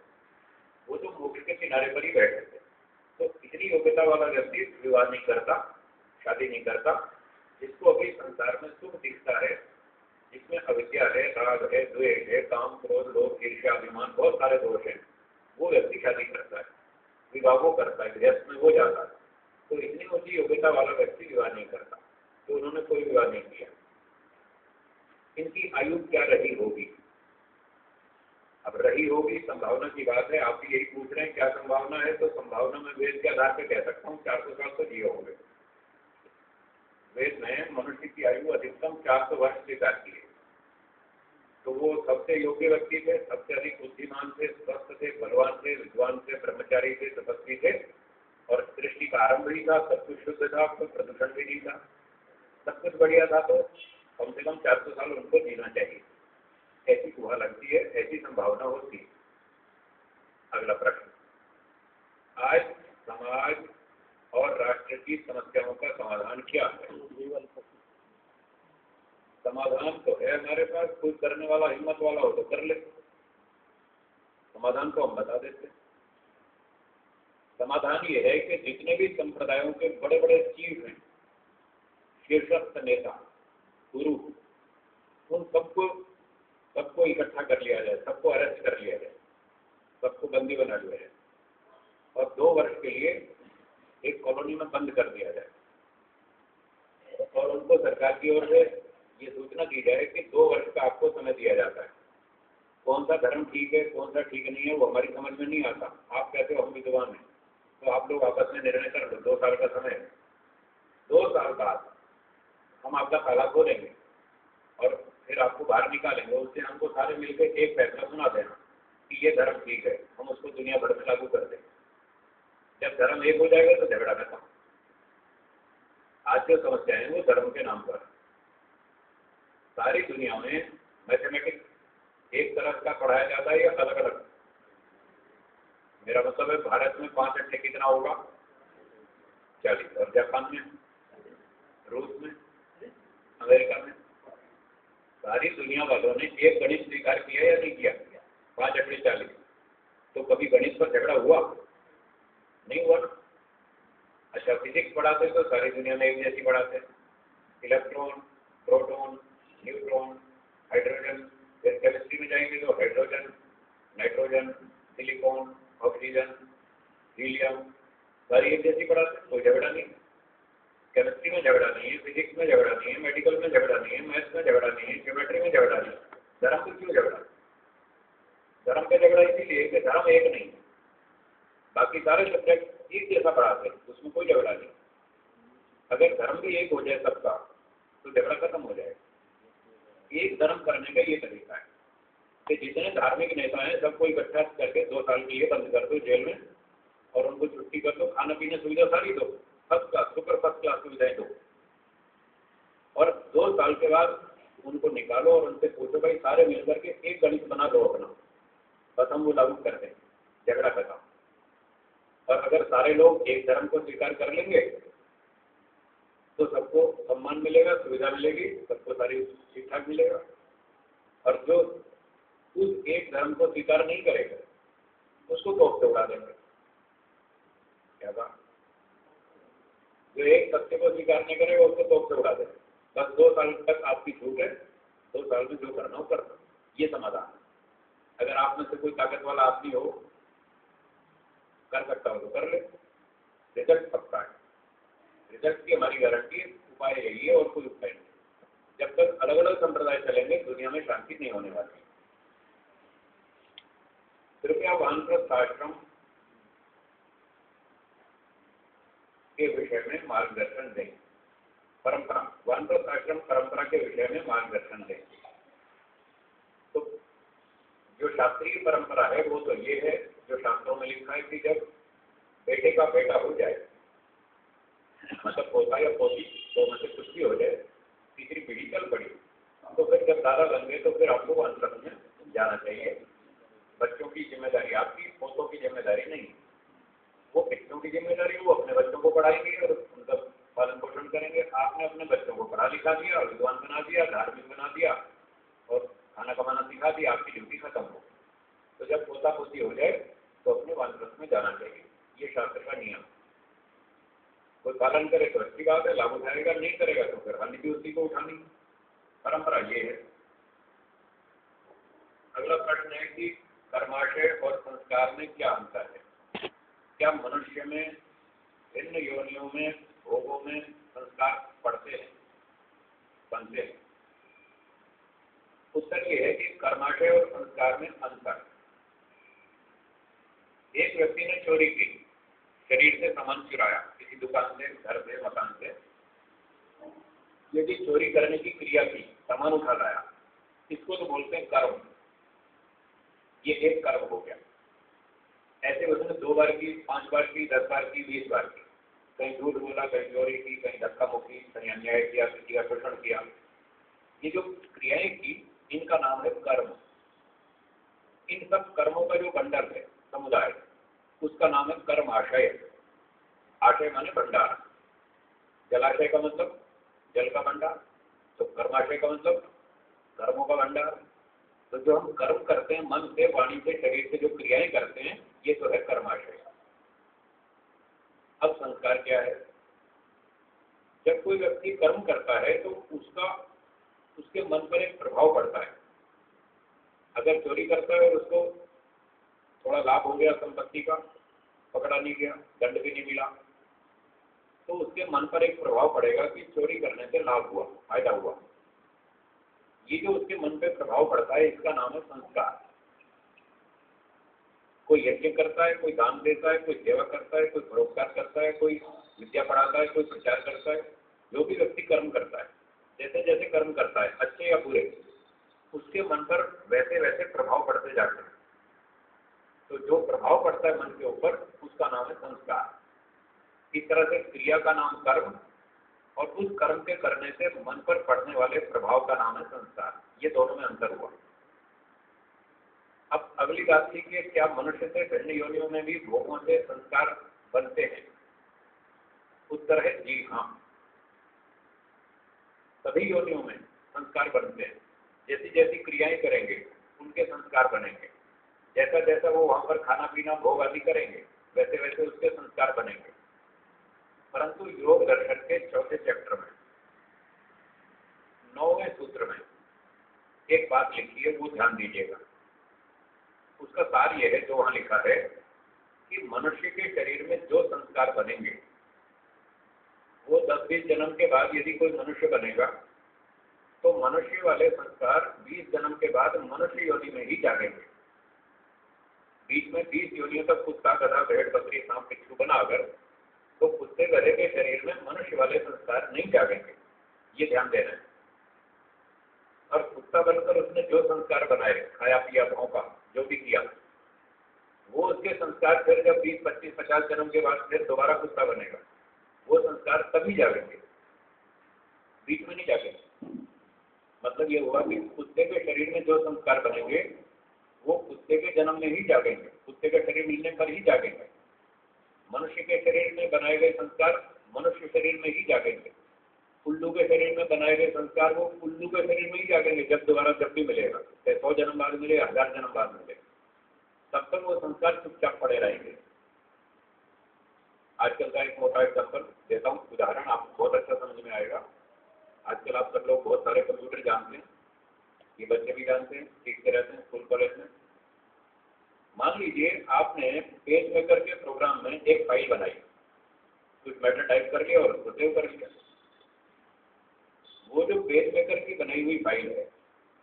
वो तो मोक्ष के किनारे पर ही बैठे थे। तो इतनी योग्यता वाला व्यक्ति विवाह नहीं करता, शादी नहीं करता। जिसको अभी संसार में सुख दिखता है, जिसमें अविद्या है, राग है, द्वेष है, काम, क्रोध, लोभ, ईर्ष्या, अभिमान, बहुत सारे दोष हैं, वो व्यक्ति शादी करता है, विवाह वो करता है, गृहस्थ में वो जाता है। तो इतनी ऊंची योग्यता वाला व्यक्ति विवाह नहीं करता, तो उन्होंने कोई विवाह नहीं किया। इनकी आयु क्या रही होगी? अब रही होगी, संभावना की बात है, आप भी यही पूछ रहे हैं क्या संभावना है, तो संभावना में वेद के आधार पर कह सकता हूँ 400 साल तो जिए होंगे। वेद में मनुष्य की आयु अधिकतम 400 वर्ष से जाती है। तो वो सबसे योग्य व्यक्ति थे, सबसे अधिक बुद्धिमान थे, स्वस्थ थे, बलवान थे, विद्वान थे, ब्रह्मचारी थे, तपस्वी थे, और सृष्टि का आरंभ ही था, सब कुछ शुद्ध था, कोई प्रदूषण भी नहीं था, सब कुछ बढ़िया था। तो कम से कम 400 साल उनको जीना चाहिए, ऐसी गुहा लगती है, ऐसी संभावना होती है। अगला प्रश्न, आज समाज और राष्ट्र की समस्याओं का समाधान क्या है? समाधान तो है हमारे पास, कोई करने वाला हिम्मत वाला हो तो कर ले। समाधान को हम बता देते हैं। समाधान ये है कि जितने भी संप्रदायों के बड़े बड़े चीफ हैं, शीर्षस्थ नेता, गुरु, उन सबको इकट्ठा कर लिया जाए, सबको अरेस्ट कर लिया जाए, सबको बंदी बना लिया जाए, और 2 वर्ष के लिए एक कॉलोनी में बंद कर दिया जाए और उनको सरकार की ओर से ये सूचना दी जाए कि 2 वर्ष का आपको समय दिया जाता है। कौन सा धर्म ठीक है, कौन सा ठीक नहीं है, वो हमारी समझ में नहीं आता। आप कहते हो हम विद्वान हैं, तो आप लोग आपस में निर्णय कर लो। 2 साल का समय है। 2 साल बाद हम आपका ताला खोलेंगे और फिर आपको बाहर निकालेंगे। उससे हमको सारे मिलकर एक फैसला सुना देना कि ये धर्म ठीक है, हम उसको दुनिया भर में लागू कर देंगे। जब धर्म एक हो जाएगा तो झगड़ा खत्म। आज जो समस्याएं हैं वो धर्म के नाम पर। सारी दुनिया में मैथमेटिक्स एक तरफ का पढ़ाया जाता है या अलग अलग? मेरा मतलब है भारत में 5 अट्ठे कितना होगा? 40। और जापान में, रूस में, अमेरिका में, सारी दुनिया वालों ने एक गणित स्वीकार किया या नहीं किया? 5 अट्ठे 40। तो कभी गणित पर झगड़ा हुआ? नहीं हुआ। अच्छा, फिजिक्स पढ़ाते तो सारी दुनिया में एक जैसी पढ़ाते। Electron, proton, neutron, hydrogen. फिर केमिस्ट्री में जाएंगे तो hydrogen, nitrogen, silicon, oxygen, helium, सारी एक जैसी पढ़ाते, कोई झगड़ा नहीं। केमिस्ट्री में झगड़ा नहीं है, फिजिक्स में झगड़ा नहीं है, मेडिकल में झगड़ा नहीं है, मैथ्स में झगड़ा नहीं है, ज्योमेट्री में झगड़ा नहीं है। धर्म में क्यों झगड़ा? धर्म का झगड़ा इसीलिए कि धर्म एक नहीं है। बाकी सारे सब्जेक्ट एक जैसा पढ़ाते हैं, उसमें कोई झगड़ा नहीं। अगर धर्म भी एक हो जाए सबका तो झगड़ा खत्म हो जाएगा। एक धर्म करने का ये तरीका है कि जितने धार्मिक नेता हैं सबको इकट्ठा करके 2 साल के लिए बंद कर दो जेल में और उनको छुट्टी कर दो, खाना पीना सुविधा सारी दो, first class, super first class सुविधाएं दो। और 2 साल के बाद उनको निकालो और उनसे पूछो भाई सारे मिलकर के एक गणित बना दो अपना, बस हम वो लागू कर दें, झगड़ा खत्म। और अगर सारे लोग एक धर्म को स्वीकार कर लेंगे तो सबको सम्मान मिलेगा, सुविधा मिलेगी, सबको सारी ठीक ठाक मिलेगा। और जो उस एक धर्म को स्वीकार नहीं करेगा उसको तोप से उड़ा देंगे। क्या कहा? जो एक सत्य को स्वीकार नहीं करेगा उसको तोप से उड़ा देंगे। बस 2 साल तक आपकी छूट है, 2 साल में जो करना हो कर दो, ये समाधान है। अगर आप में से कोई ताकत वाला आदमी हो, कर सकता हो तो कर ले, रिजल्ट पक्का है। रिजल्ट की हमारी गारंटी, उपाय यही है और कोई उपाय नहीं। जब तक अलग अलग संप्रदाय चलेंगे दुनिया में शांति नहीं होने वाली। कृपया वानप्रस्थ आश्रम के विषय में मार्गदर्शन दें। परंपरा, वानप्रस्थ आश्रम परंपरा के विषय में मार्गदर्शन दें। तो जो शास्त्रीय परंपरा है वो तो ये है जो शास्त्रों में लिखा है कि जब बेटे का बेटा हो जाए, मतलब पोता या पोती, तो मतलब कुछ भी हो जाए, तीसरी पीढ़ी चल पड़ी, तो फिर जब दादा बन गए तो फिर आपको वानप्रस्थ में जाना चाहिए। बच्चों की जिम्मेदारी आपकी, पोतों की जिम्मेदारी नहीं। वो बच्चों की जिम्मेदारी, वो अपने बच्चों को पढ़ाएंगे और उनका पालन पोषण करेंगे। आपने अपने बच्चों को पढ़ा लिखा दिया, विद्वान बना दिया, धार्मिक बना दिया और खाना कमाना सिखा दिया, आपकी ड्यूटी खत्म हो। तो जब पोता पोती हो जाए तो अपने वानप्रस्थ में जाना चाहिए। ये शास्त्र का नियम। कोई पालन करे तो अच्छी बात है, लाभ उठाएगा, नहीं करेगा तो फिर हानि भी उसी को उठानी। परंपरा ये है। अगला प्रश्न है कि कर्माशय और संस्कार में क्या अंतर है? क्या मनुष्य में भिन्न योनियों में, भोगों में संस्कार पड़ते हैं, बनते हैं? उत्तर ये है कि कर्माशय और संस्कार में अंतर। एक व्यक्ति ने चोरी की, शरीर से सामान चुराया, किसी दुकान से, घर से, मकान से, यदि चोरी करने की क्रिया की, सामान उठा लाया, इसको तो बोलते हैं कर्म। ये एक कर्म हो गया। ऐसे उसने 2 बार की, 5 बार की, 10 बार की, 20 बार की, कहीं झूठ बोला, कहीं चोरी की, कहीं धक्का मुक्की, कहीं अन्याय किया, किसी का शोषण किया। ये जो क्रियाएं की, इनका नाम है कर्म। इन सब कर्मों का जो भंडार है, समुदाय, उसका नाम है कर्माशय। आशय माने भंडार। जलाशय का मतलब जल का भंडार, तो कर्माशय का मतलब कर्मों का भंडार। तो जो हम कर्म करते हैं मन से, वाणी से, शरीर से, जो क्रियाएं करते हैं, ये तो है कर्माशय। अब संस्कार क्या है? जब कोई व्यक्ति कर्म करता है तो उसके मन पर एक प्रभाव पड़ता है। अगर चोरी करता है और उसको थोड़ा लाभ हो गया संपत्ति का, पकड़ा नहीं गया, दंड भी नहीं मिला, तो उसके मन पर एक प्रभाव पड़ेगा कि चोरी करने से लाभ हुआ, फायदा हुआ। ये जो उसके मन पे प्रभाव पड़ता है इसका नाम है संस्कार। कोई यज्ञ करता है, कोई दान देता है, कोई सेवा करता है, कोई परोपकार करता है, कोई विद्या पढ़ाता है, कोई प्रचार करता है। जो भी व्यक्ति कर्म करता है, जैसे जैसे कर्म करता है, अच्छे या बुरे, उसके मन पर वैसे वैसे प्रभाव पड़ते जाते हैं। तो जो प्रभाव पड़ता है मन के ऊपर उसका नाम है संस्कार। इस तरह से क्रिया का नाम कर्म और उस कर्म के करने से मन पर पड़ने वाले प्रभाव का नाम है संस्कार। ये दोनों में अंतर हुआ। अब अगली बात थी कि क्या मनुष्य से भिन्न योनियों में भी भोगों से संस्कार बनते हैं? उत्तर है जी हाँ, सभी योनियों में संस्कार बनते हैं। जैसी जैसी क्रियाएं करेंगे उनके संस्कार बनेंगे। जैसा जैसा वो वहां पर खाना पीना भोग आदि करेंगे वैसे वैसे उसके संस्कार बनेंगे। परंतु योग दर्शन के चौथे चैप्टर में 9वें सूत्र में एक बात लिखी है, वो ध्यान दीजिएगा। उसका सार यह है जो वहां लिखा है कि मनुष्य के शरीर में जो संस्कार बनेंगे वो 10-20 जन्म के बाद यदि कोई मनुष्य बनेगा तो मनुष्य वाले संस्कार 20 जन्म के बाद मनुष्य योनि में ही जागेंगे। बीच में 20 योनियों तक कुत्ता, गधा, भेड़, बकरी, सांप, बिच्छू बना अगर, तो कुत्ते गधे के शरीर में मनुष्य वाले संस्कार नहीं जागेंगे। ये ध्यान देना है। और कुत्ता बनकर उसने जो संस्कार बनाए, खाया पिया भौंका, जो भी किया, वो उसके संस्कार फिर जब 20, 25, 50 जन्म के बाद फिर दोबारा कुत्ता बनेगा, वो संस्कार तभी जागेंगे, बीच में नहीं जागेंगे। मतलब ये हुआ कि कुत्ते के शरीर में जो संस्कार बनेंगे वो कुत्ते के जन्म में ही जागेंगे, कुत्ते का शरीर मिलने पर ही जागेंगे। मनुष्य के शरीर में बनाए गए संस्कार मनुष्य शरीर में ही जागेंगे। उल्लू के शरीर में बनाए गए संस्कार वो उल्लू के शरीर में ही जागेंगे जब दोबारा जब भी मिलेगा, चाहे 100 जन्म बाद मिले, 1000 जन्म बाद मिले, तब तक वो संस्कार चुपचाप पड़े रहेंगे। आजकल का एक मोटा एग्जाम्पल देता हूँ, उदाहरण आपको बहुत अच्छा समझ में आएगा। आजकल आप सब लोग बहुत सारे कंप्यूटर जानते हैं, ये बच्चे भी जानते हैं, सीखते रहते हैं स्कूल कॉलेज में। मान लीजिए आपने पेज मेकर के प्रोग्राम में एक फाइल बनाई, कुछ मैटर टाइप कर लिया और उसको सेव कर लिया। वो जो पेज मेकर की बनाई हुई फाइल है,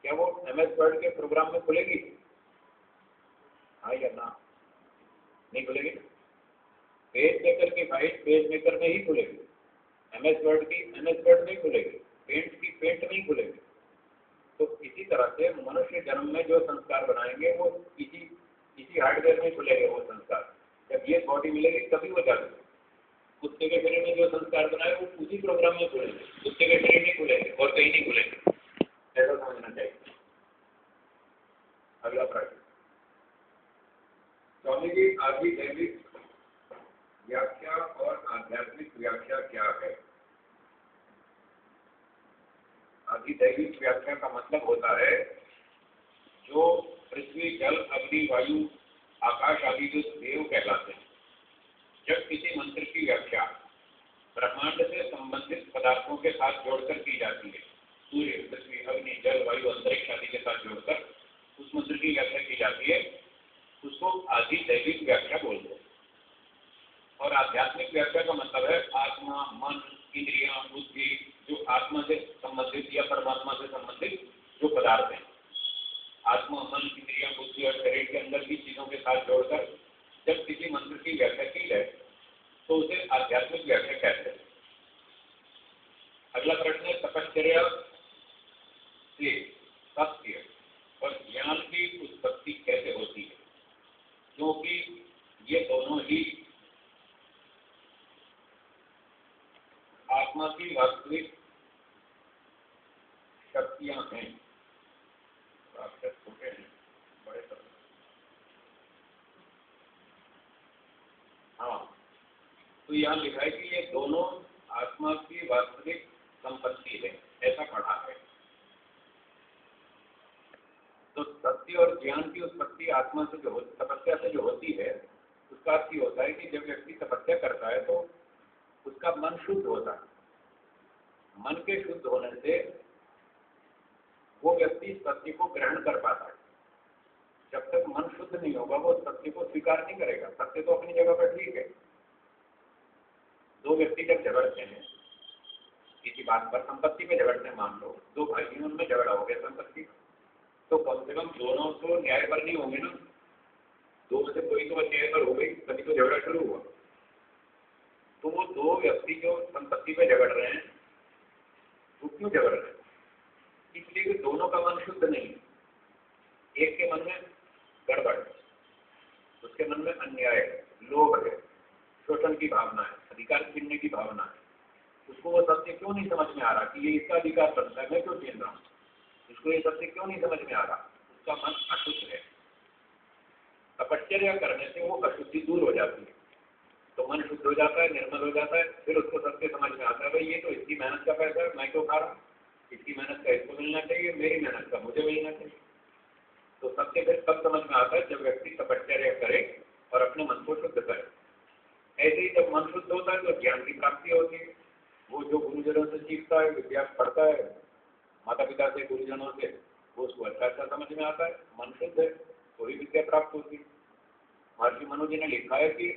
क्या वो MS वर्ड के प्रोग्राम में खुलेगी? हाँ या ना? नहीं खुलेगी। पेज मेकर की फाइल पेज मेकर में ही खुलेगी, MS वर्ड की MS वर्ड में खुलेगी, पेंट की पेंट में ही खुलेगी। तो इसी तरह से मनुष्य जन्म में जो संस्कार बनाएंगे वो इसी हार्डवेयर में खुलेंगे वो संस्कार। जब ये बॉडी मिलेगी तभी वो जाएगी। कुत्ते के शरीर में जो संस्कार बनाए वो उसी प्रोग्राम में खुलेंगे, कुत्ते के शरीर में खुलेंगे और कहीं नहीं खुलेंगे। ऐसा समझना चाहिए। अगला प्रश्न, स्वामी जी, आदि दैविक व्याख्या और आध्यात्मिक व्याख्या क्या है? आधिदैविक व्याख्या का मतलब होता है जो पृथ्वी, जल, अग्नि, वायु, आकाश आदि जो देव कहलाते हैं, जब किसी मंत्र की व्याख्या ब्रह्मांड से संबंधित पदार्थों के साथ जोड़कर की जाती है, सूर्य, पृथ्वी, अग्नि, जल, वायु, अंतरिक्ष आदि के साथ जोड़कर उस मंत्र की व्याख्या की जाती है, उसको आधिदैविक व्याख्या बोलते हैं। और आध्यात्मिक व्याख्या का मतलब है आत्मा, मन, इंद्रियां, बुद्धि, जो आत्मा से संबंधित या परमात्मा से संबंधित जो पदार्थ हैं, आत्मा, मन, इंद्रियां, बुद्धि और शरीर के अंदर की चीजों के साथ जोड़कर जब किसी मंत्र की व्याख्या की जाए तो उसे आध्यात्मिक व्याख्या कहते हैं। अगला प्रश्न है, तपश्चर्या से सत्य और ज्ञान की उत्पत्ति कैसे होती है? क्योंकि ये दोनों ही आत्मा की वास्तविक शक्तियां हैं। छोटे हैं, बड़े सब। हाँ, तो यहाँ लिखा है कि ये दोनों आत्मा की वास्तविक संपत्ति है, ऐसा पढ़ा है। तो सत्य और ज्ञान की उत्पत्ति आत्मा से जो तपस्या से जो होती है, उसका अर्थ ये होता है कि जब व्यक्ति तपस्या करता है तो उसका मन शुद्ध होता है। मन के शुद्ध होने से वो व्यक्ति सत्य को ग्रहण कर पाता है। जब तक मन शुद्ध नहीं होगा वो सत्य को स्वीकार नहीं करेगा। सत्य तो अपनी जगह पर ठीक है, दो व्यक्ति जब झगड़ते हैं किसी बात पर, संपत्ति में झगड़ते हैं, मान लो दो भाई उनमें झगड़ा हो गया संपत्ति, तो कम से कम दोनों तो न्याय पर नहीं होंगे ना, दो में से कोई तो न्याय पर हो गई, तभी तो झगड़ा शुरू हुआ। तो वो दो व्यक्ति जो संपत्ति पे झगड़ रहे हैं वो क्यों झगड़ रहे हैं? इसलिए कि दोनों का मन शुद्ध नहीं है। एक के मन में गड़बड़, उसके मन में अन्याय है, लोभ है, शोषण की भावना है, अधिकार छीनने की भावना है। उसको वो सत्य क्यों नहीं समझ में आ रहा कि ये इसका अधिकार बनता है, मैं क्यों छीन रहा हूँ? उसको ये सत्य क्यों नहीं समझ में आ रहा? उसका मन अशुद्ध है। तपश्चर्या करने से वो अशुद्धि दूर हो जाती है, तो मन शुद्ध हो जाता है, निर्मल हो जाता है। फिर उसको सत्य समझ में आता है, भाई ये तो इसकी मेहनत का पैसा है, मैं क्यों खा रहा हूँ? इसकी मेहनत का इसको मिलना चाहिए, मेरी मेहनत का मुझे मिलना चाहिए। तो सत्य फिर तब समझ में आता है जब व्यक्ति तपश्चर्या करे और अपने मन को शुद्ध करे। ऐसे ही जब मन शुद्ध होता है तो ज्ञान की प्राप्ति होती है। वो जो गुरुजनों से सीखता है, विद्या पढ़ता है, माता पिता से, गुरुजनों से, वो उसको अच्छा अच्छा समझ में आता है। मन शुद्ध है तो ही विद्या प्राप्त होती है। महर्षि मनु जी ने लिखा है कि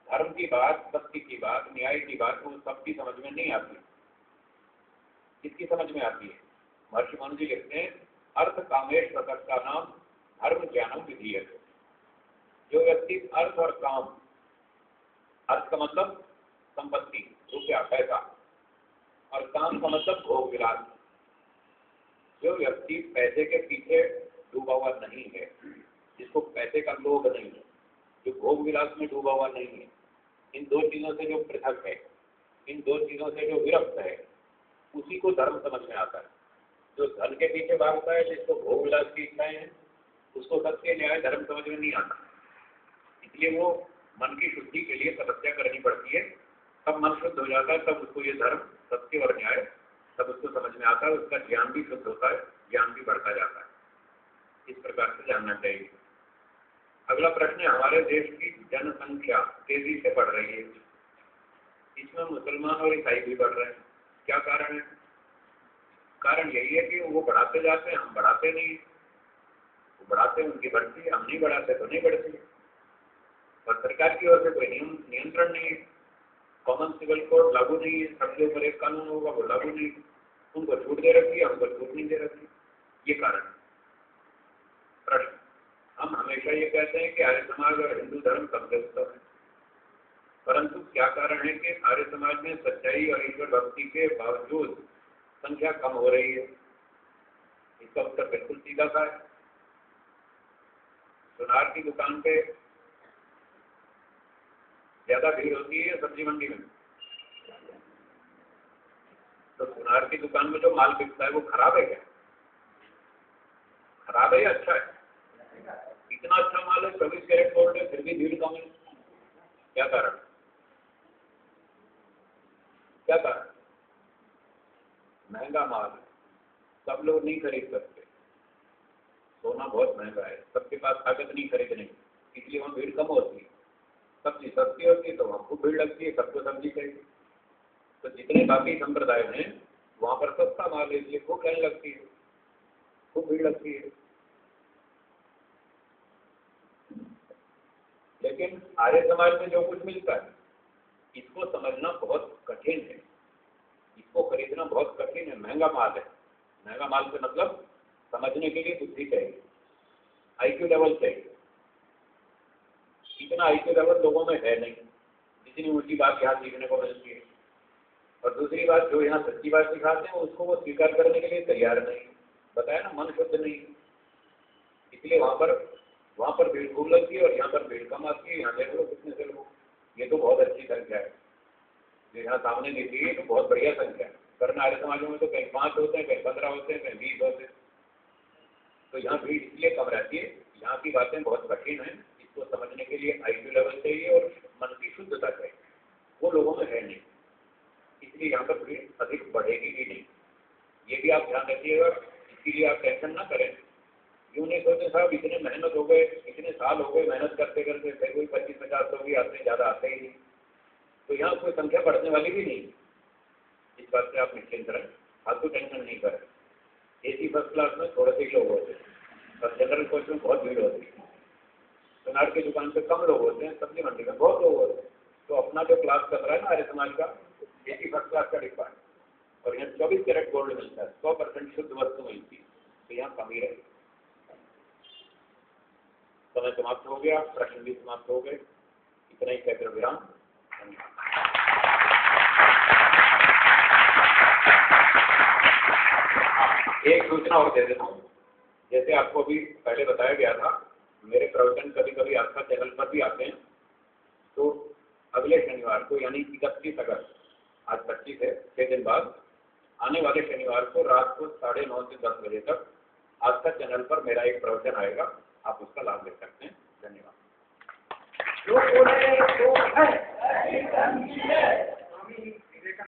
धर्म की बात, सत्य की बात, न्याय की बात वो सबकी समझ में नहीं आती। किसकी समझ में आती है? महर्षि मनु जी लिखते हैं, अर्थ कामेश प्रकट का नाम धर्म ज्ञानम विधीयते। जो व्यक्ति अर्थ और काम, अर्थ का मतलब संपत्ति, रुपया, पैसा, और काम का मतलब भोग विलास, जो व्यक्ति पैसे के पीछे डूबा हुआ नहीं है, जिसको पैसे का लोभ नहीं है, जो भोग विलास में डूबा हुआ नहीं है, इन दो चीजों से जो पृथक है, इन दो चीजों से जो विरक्त है, उसी को धर्म समझ में आता है। जो धन के पीछे भागता है, जिसको भोग विलास की इच्छाएं हैं, उसको सत्य न्याय धर्म समझ में नहीं आता। इसलिए वो मन की शुद्धि के लिए तपस्या करनी पड़ती है। तब मन शुद्ध हो जाता है, तब उसको ये धर्म, सत्य और न्याय तब उसको समझ में आता है। उसका ज्ञान भी शुद्ध होता है, ज्ञान भी बढ़ता जाता है। इस प्रकार से जानना चाहिए। अगला प्रश्न है, हमारे देश की जनसंख्या तेजी से बढ़ रही है, इसमें मुसलमान और ईसाई भी बढ़ रहे हैं, क्या कारण है? कारण यही है कि वो बढ़ाते जाते हैं, हम बढ़ाते नहीं। वो बढ़ाते हैं, उनकी बढ़ती है, हम नहीं बढ़ाते तो नहीं बढ़ती। और सरकार की ओर से कोई नियंत्रण नहीं है। कॉमन सिविल कोड लागू नहीं है, सबके ऊपर एक कानून होगा, वो लागू नहीं। उनको छूट दे रखी है, हमको छूट नहीं दे रखी। ये कारण। प्रश्न, हम हमेशा ये कहते हैं कि आर्य समाज और हिंदू धर्म सबसे उत्तम है, परंतु क्या कारण है कि आर्य समाज में सच्चाई और ईश्वर भक्ति के बावजूद संख्या कम हो रही है? इसका उत्तर बिल्कुल सीधा सा है। सुनार की दुकान पे ज्यादा भीड़ होती है सब्जी मंडी में, तो सुनार की दुकान में जो माल बिकता है वो खराब है क्या? खराब है या अच्छा है? इतना अच्छा माल है, 24 कैरेट गोल्ड है, फिर भी भीड़ कम है। क्या कारण? क्या कारण? महंगा माल है, सब लोग नहीं खरीद सकते। सोना बहुत महंगा है, सबके पास ताकत नहीं खरीदने की, इसलिए वहाँ भीड़ कम होती है। सब्जी सस्ती होती है तो वहाँ खूब भीड़ लगती है, सबको सब्जी चाहिए। तो जितने बाकी संप्रदाय हैं वहाँ पर सस्ता माल है, इसलिए खूब लाइन लगती है, खूब भीड़ लगती है। लेकिन आर्य समाज में जो कुछ मिलता है, इसको समझना बहुत कठिन है, इसको खरीदना बहुत कठिन है। महंगा माल है। महंगा माल से मतलब समझने के लिए बुद्धि चाहिए, आईक्यू लेवल चाहिए। इतना आईक्यू लेवल लोगों में है नहीं, जितनी ऊंची बात यहाँ सीखने को मिलती है। और दूसरी बात, जो यहाँ सच्ची बात सिखाते हैं उसको वो स्वीकार करने के लिए तैयार नहीं। बताया ना, मन शुद्ध नहीं, इसलिए वहाँ पर भीड़ खूब लगती है और यहाँ पर भीड़ कम आती है। यहाँ देख लो कितने से लोग, ये तो बहुत अच्छी संख्या है। जो यहाँ सामने दिखती है तो बहुत बढ़िया संख्या है। वरना आर्य समाजों में तो कहीं 5 होते हैं, कहीं 15 होते हैं, कहीं 20 होते हैं। तो यहाँ भीड़ इसलिए कम रहती है। यहाँ की बातें बहुत कठिन है, इसको समझने के लिए आईक्यू लेवल चाहिए और मन की शुद्धता चाहिए, वो लोगों में है नहीं। इसलिए यहाँ पर भीड़ अधिक बढ़ेगी भी नहीं। ये भी आप ध्यान रखिएगा, इसके लिए आप टेंशन ना करें। यूँ नहीं सोचते साहब इतने मेहनत हो गए, इतने साल हो गए मेहनत करते करते, फिर कोई 25-50 लोग भी आते हैं, ज़्यादा आते ही नहीं। तो यहाँ कोई संख्या बढ़ने वाली भी नहीं। इस बात से आप निश्चिंत रहें, फालतू टेंशन नहीं करें। एसी फर्स्ट क्लास में थोड़े से लोग होते हैं और जनरल कोच में बहुत भीड़ होती है। सुनार की दुकान पे कम लोग होते हैं, सब्जी मंडी में बहुत लोग होते हैं। तो अपना जो क्लास चल रहा है ना आर्य समाज का, यही फर्स्ट क्लास का डिब्बा है और यहाँ 24 कैरेट गोल्ड मिलता है, 100% शुद्ध वस्तु मिलती है, तो यहाँ कमी रही। समय समाप्त हो गया, प्रश्न भी समाप्त हो गए, इतना ही कहकर विराम। एक सूचना और दे देता हूँ, जैसे आपको भी पहले बताया गया था, मेरे प्रवचन कभी कभी आस्था चैनल पर भी आते हैं, तो अगले शनिवार को यानी 31 अगस्त, आज 25 है, 6 दिन बाद आने वाले शनिवार को रात को 9:30 से 10 बजे तक आस्था चैनल पर मेरा एक प्रवचन आएगा, आप उसका लाभ ले सकते हैं। धन्यवाद।